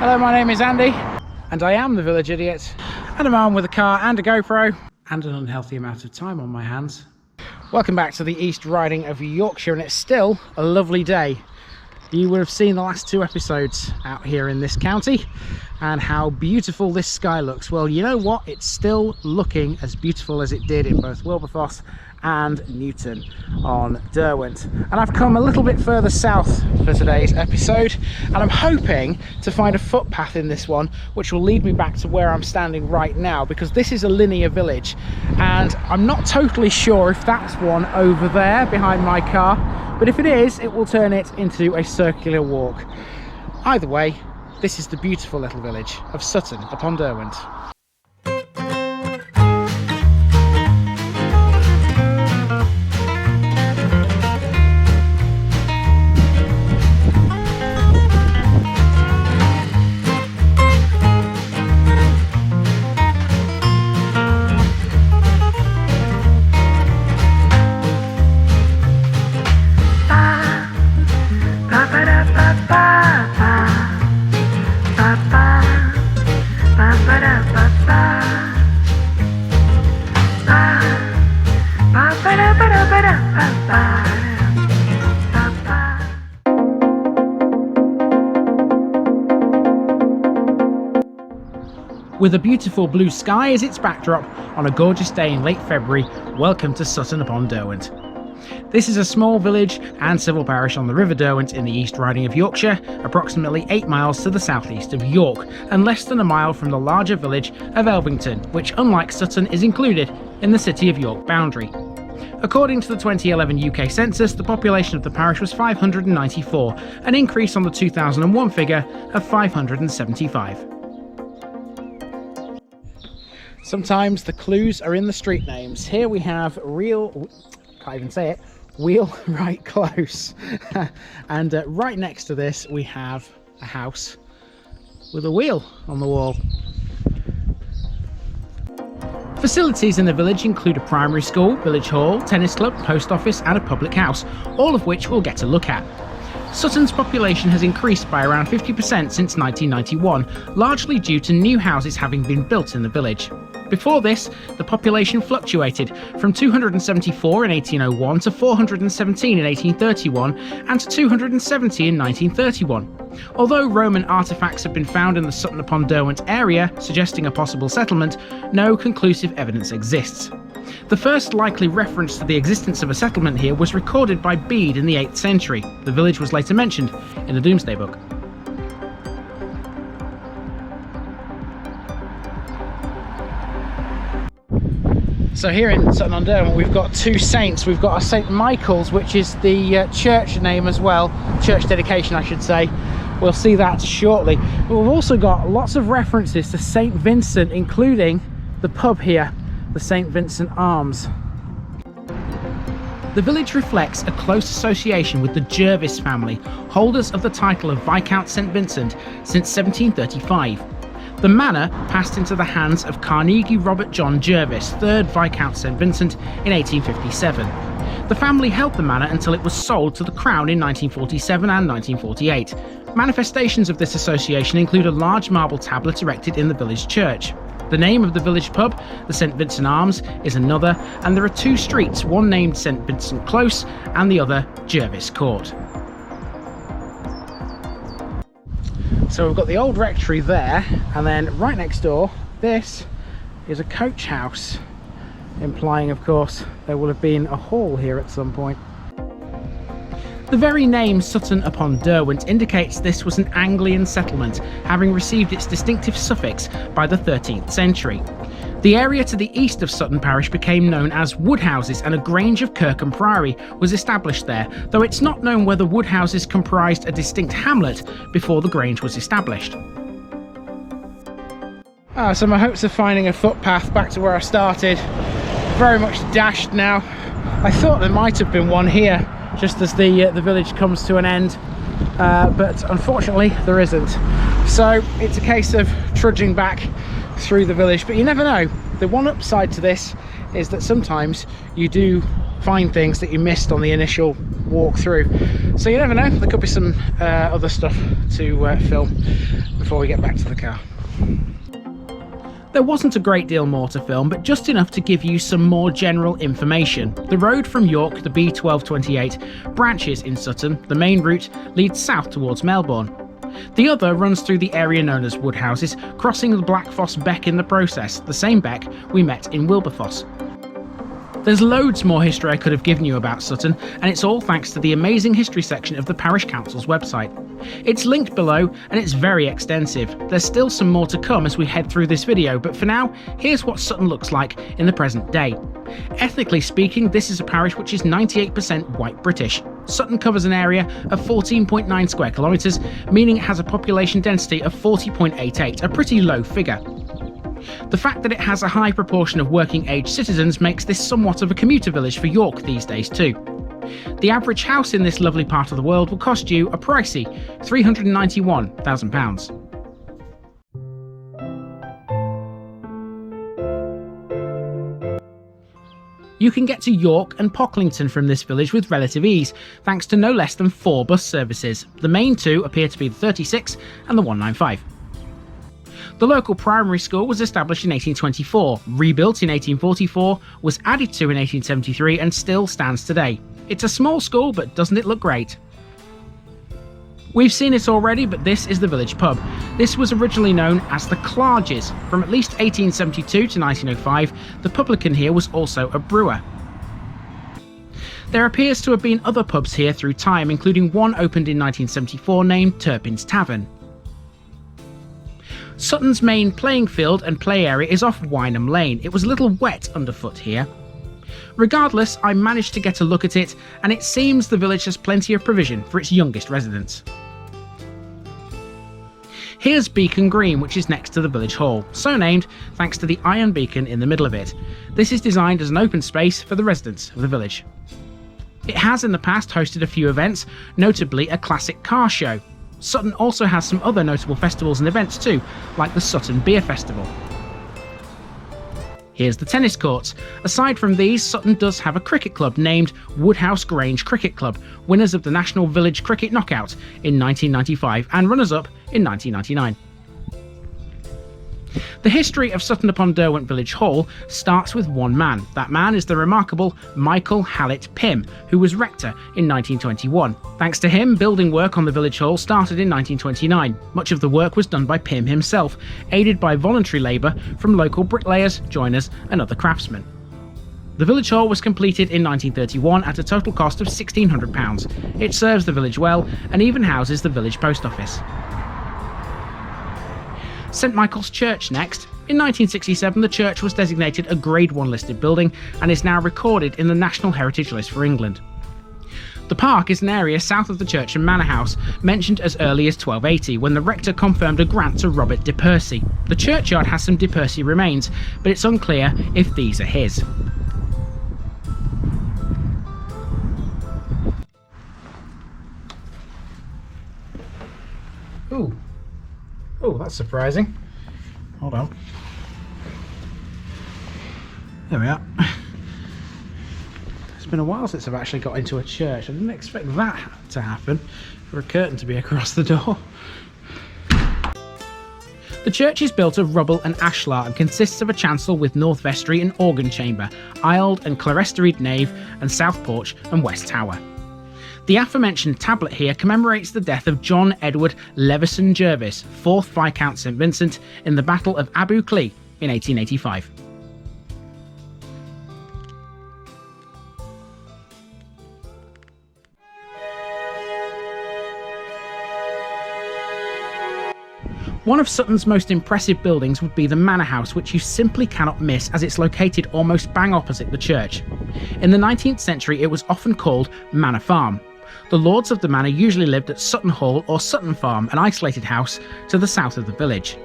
Hello, my name is Andy, and I am the village idiot, and I'm armed with a car and a GoPro, and an unhealthy amount of time on my hands. Welcome back to the East Riding of Yorkshire, and it's still a lovely day. You would have seen the last two episodes out here in this county, and how beautiful this sky looks. Well, you know what? It's still looking as beautiful as it did in both Wilberforce and Newton on Derwent. And I've come a little bit further south for today's episode, and I'm hoping to find a footpath in this one which will lead me back to where I'm standing right now, because this is a linear village, and I'm not totally sure if that's one over there behind my car, but if it is, it will turn it into a circular walk. Either way, this is the beautiful little village of Sutton upon Derwent. With a beautiful blue sky as its backdrop on a gorgeous day in late February, welcome to Sutton upon Derwent. This is a small village and civil parish on the River Derwent in the East Riding of Yorkshire, approximately 8 miles to the southeast of York, and less than a mile from the larger village of Elvington, which, unlike Sutton, is included in the City of York boundary. According to the 2011 UK census, the population of the parish was 594, an increase on the 2001 figure of 575. Sometimes the clues are in the street names. Here we have Wheelwright Close. And right next to this we have a house with a wheel on the wall. Facilities in the village include a primary school, village hall, tennis club, post office and a public house, all of which we'll get a look at. Sutton's population has increased by around 50% since 1991, largely due to new houses having been built in the village. Before this, the population fluctuated from 274 in 1801 to 417 in 1831 and to 270 in 1931. Although Roman artefacts have been found in the Sutton upon Derwent area, suggesting a possible settlement, no conclusive evidence exists. The first likely reference to the existence of a settlement here was recorded by Bede in the 8th century. The village was later mentioned in the Domesday Book. So here in Sutton on Derwent we've got two saints. We've got a St Michael's, which is the church name as well, church dedication I should say. We'll see that shortly. But we've also got lots of references to St Vincent, including the pub here, the St Vincent Arms. The village reflects a close association with the Jervis family, holders of the title of Viscount St Vincent since 1735. The manor passed into the hands of Carnegie Robert John Jervis, 3rd Viscount St Vincent, in 1857. The family held the manor until it was sold to the Crown in 1947 and 1948. Manifestations of this association include a large marble tablet erected in the village church. The name of the village pub, the St Vincent Arms, is another, and there are two streets, one named St Vincent Close and the other Jervis Court. So we've got the old rectory there, and then right next door, this is a coach house, implying, of course, there will have been a hall here at some point. The very name Sutton upon Derwent indicates this was an Anglian settlement, having received its distinctive suffix by the 13th century. The area to the east of Sutton parish became known as Woodhouses, and a grange of Kirkham Priory was established there, though it's not known whether Woodhouses comprised a distinct hamlet before the grange was established. So my hopes of finding a footpath back to where I started very much dashed now. I thought there might have been one here just as the village comes to an end, but unfortunately there isn't. So it's a case of trudging back through the village, but you never know. The one upside to this is that sometimes you do find things that you missed on the initial walk through. So you never know, there could be some other stuff to film before we get back to the car. There wasn't a great deal more to film, but just enough to give you some more general information. The road from York, the B1228, branches in Sutton. The main route leads south towards Melbourne. The other runs through the area known as Woodhouses, crossing the Blackfoss Beck in the process, the same beck we met in Wilberforce. There's loads more history I could have given you about Sutton, and it's all thanks to the amazing history section of the Parish Council's website. It's linked below, and it's very extensive. There's still some more to come as we head through this video, but for now, here's what Sutton looks like in the present day. Ethnically speaking, this is a parish which is 98% white British. Sutton covers an area of 14.9 square kilometres, meaning it has a population density of 40.88, a pretty low figure. The fact that it has a high proportion of working-age citizens makes this somewhat of a commuter village for York these days too. The average house in this lovely part of the world will cost you a pricey £391,000. You can get to York and Pocklington from this village with relative ease, thanks to no less than 4 bus services. The main two appear to be the 36 and the 195. The local primary school was established in 1824, rebuilt in 1844, was added to in 1873 and still stands today. It's a small school, but doesn't it look great? We've seen it already, but this is the village pub. This was originally known as the Clarges. From at least 1872 to 1905, the publican here was also a brewer. There appears to have been other pubs here through time, including one opened in 1974 named Turpin's Tavern. Sutton's main playing field and play area is off Wynham Lane. It was a little wet underfoot here. Regardless, I managed to get a look at it, and it seems the village has plenty of provision for its youngest residents. Here's Beacon Green, which is next to the village hall, so named thanks to the iron beacon in the middle of it. This is designed as an open space for the residents of the village. It has in the past hosted a few events, notably a classic car show. Sutton also has some other notable festivals and events too, like the Sutton Beer Festival. Here's the tennis courts. Aside from these, Sutton does have a cricket club named Woodhouse Grange Cricket Club, winners of the National Village Cricket Knockout in 1995 and runners-up in 1999. The history of Sutton upon Derwent Village Hall starts with one man. That man is the remarkable Michael Hallett Pimm, who was rector in 1921. Thanks to him, building work on the village hall started in 1929. Much of the work was done by Pimm himself, aided by voluntary labour from local bricklayers, joiners and other craftsmen. The village hall was completed in 1931 at a total cost of £1,600. It serves the village well and even houses the village post office. St Michael's Church next. In 1967 the church was designated a Grade 1 listed building and is now recorded in the National Heritage List for England. The park is an area south of the church and manor house, mentioned as early as 1280 when the rector confirmed a grant to Robert de Percy. The churchyard has some de Percy remains, but it's unclear if these are his. Ooh. Oh, that's surprising. Hold on. There we are. It's been a while since I've actually got into a church. I didn't expect that to happen, for a curtain to be across the door. The church is built of rubble and ashlar and consists of a chancel with north vestry and organ chamber, aisled and clerestoried nave and south porch and west tower. The aforementioned tablet here commemorates the death of John Edward Leveson Jervis, 4th Viscount St Vincent, in the Battle of Abu Klea in 1885. One of Sutton's most impressive buildings would be the manor house, which you simply cannot miss as it's located almost bang opposite the church. In the 19th century it was often called Manor Farm. The lords of the manor usually lived at Sutton Hall or Sutton Farm, an isolated house to the south of the village.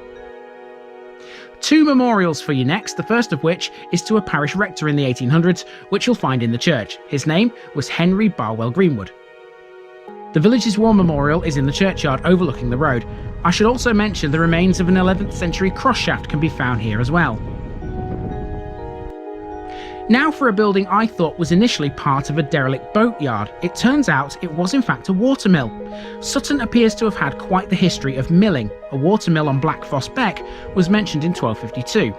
2 memorials for you next, the first of which is to a parish rector in the 1800s, which you'll find in the church. His name was Henry Barwell Greenwood. The village's war memorial is in the churchyard overlooking the road. I should also mention the remains of an 11th century cross shaft can be found here as well. Now for a building I thought was initially part of a derelict boatyard. It turns out it was in fact a watermill. Sutton appears to have had quite the history of milling. A watermill on Blackfoss Beck was mentioned in 1252.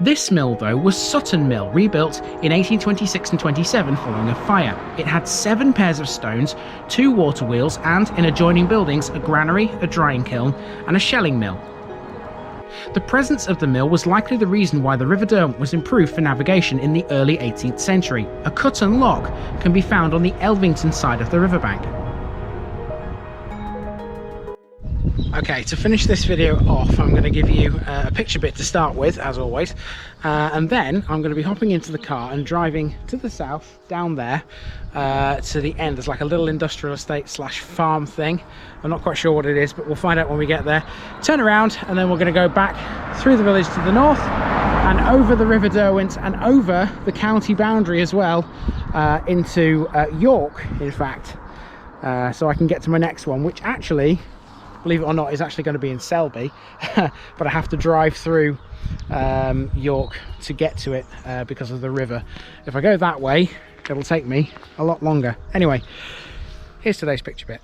This mill, though, was Sutton Mill, rebuilt in 1826 and 27 following a fire. It had 7 pairs of stones, 2 water wheels, and, in adjoining buildings, a granary, a drying kiln, and a shelling mill. The presence of the mill was likely the reason why the River Derwent was improved for navigation in the early 18th century. A cut and lock can be found on the Elvington side of the riverbank. Okay, to finish this video off, I'm going to give you a picture bit to start with, as always, and then I'm going to be hopping into the car and driving to the south, down there, to the end. There's like a little industrial estate slash farm thing. I'm not quite sure what it is, but we'll find out when we get there. Turn around, and then we're going to go back through the village to the north, and over the River Derwent, and over the county boundary as well, into York, in fact, so I can get to my next one, which actually, believe it or not, is actually going to be in Selby, but I have to drive through York to get to it because of the river. If I go that way, it'll take me a lot longer. Anyway, here's today's picture bit.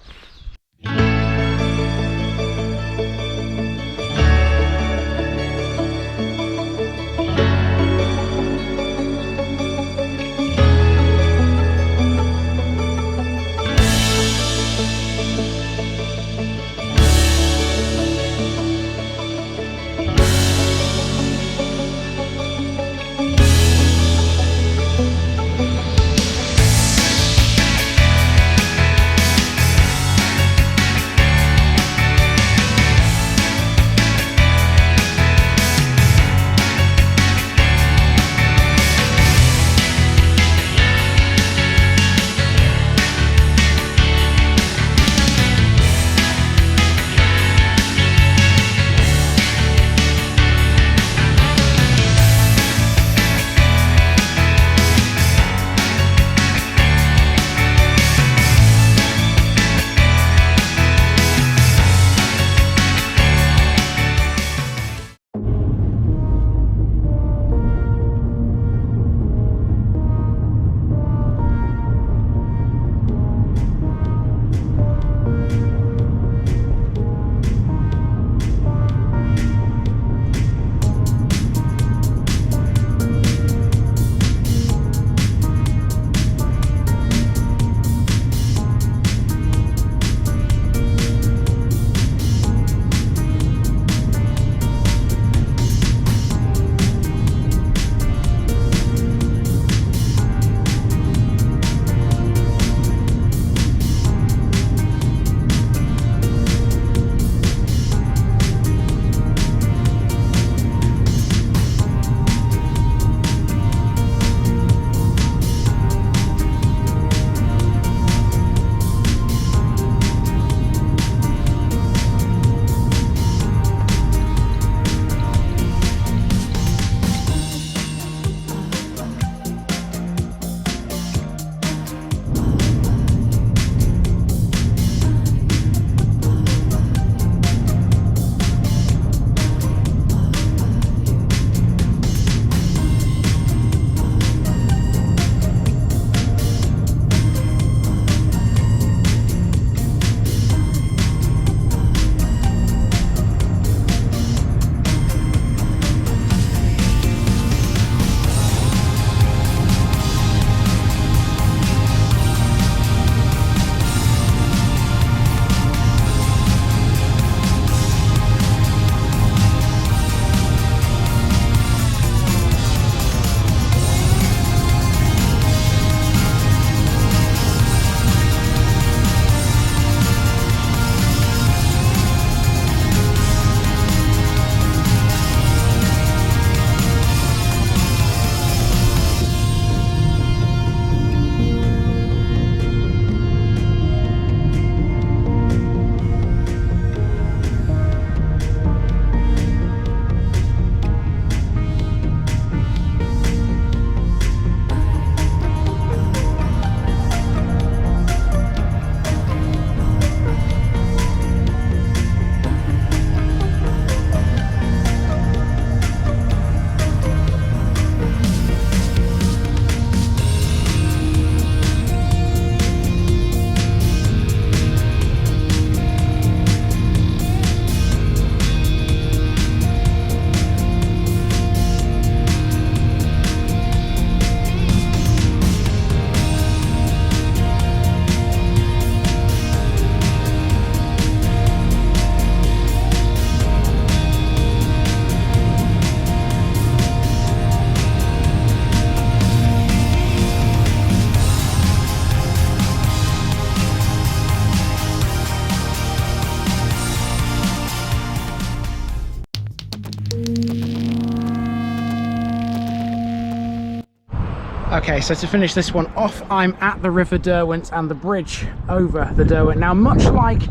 Okay, so to finish this one off, I'm at the River Derwent and the bridge over the Derwent. Now, much like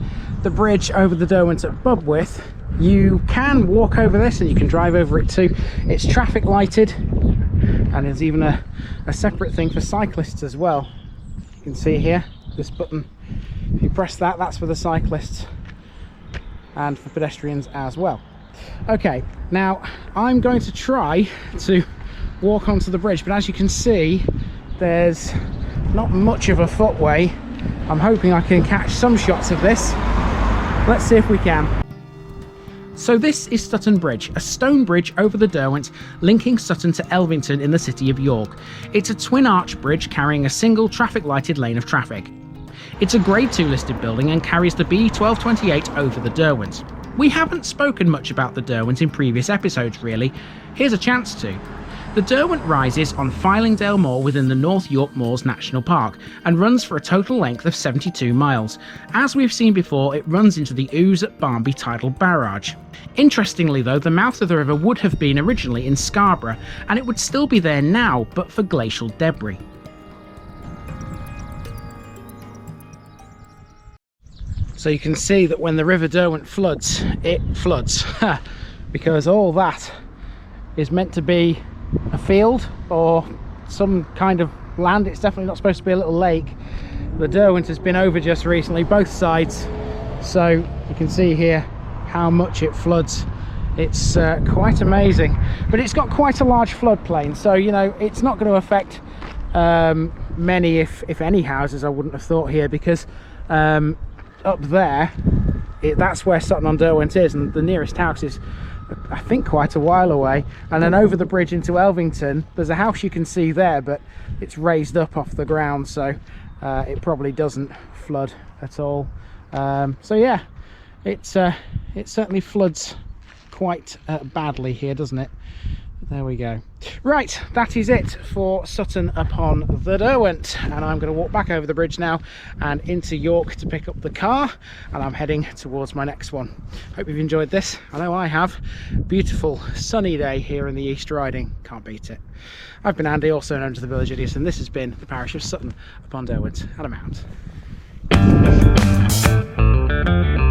the bridge over the Derwent at Budworth, you can walk over this and you can drive over it too. It's traffic lighted, and there's even a separate thing for cyclists as well. You can see here, this button, if you press that, that's for the cyclists and for pedestrians as well. Okay, now I'm going to try to walk onto the bridge, but as you can see, there's not much of a footway. I'm hoping I can catch some shots of this. Let's see if we can. So this is Sutton Bridge, a stone bridge over the Derwent linking Sutton to Elvington in the city of York. It's a twin arch bridge carrying a single traffic lighted lane of traffic. It's a grade 2 listed building and carries the B1228 over the Derwent. We haven't spoken much about the Derwent in previous episodes really. Here's a chance to. The Derwent rises on Fylingdale Moor within the North York Moors National Park and runs for a total length of 72 miles. As we've seen before, it runs into the Ouse at Barnby Tidal Barrage. Interestingly though, the mouth of the river would have been originally in Scarborough, and it would still be there now but for glacial debris. So you can see that when the River Derwent floods, it floods, because all that is meant to be a field or some kind of land. It's definitely not supposed to be a little lake. The Derwent has been over just recently, both sides, so you can see here how much it floods. It's quite amazing, but it's got quite a large floodplain, so you know it's not going to affect many, if any, houses, I wouldn't have thought here, because up there that's where Sutton on Derwent is, and the nearest house is I think quite a while away. And then over the bridge into Elvington, there's a house you can see there, but it's raised up off the ground, so it probably doesn't flood at all. So yeah, it certainly floods quite badly here, doesn't it? There we go. Right, that is it for Sutton upon the Derwent, and I'm going to walk back over the bridge now and into York to pick up the car, and I'm heading towards my next one. Hope you've enjoyed this. I know I have. Beautiful sunny day here in the East Riding, can't beat it. I've been Andy, also known as the Village Idiot, and this has been the parish of Sutton upon Derwent, and I'm out.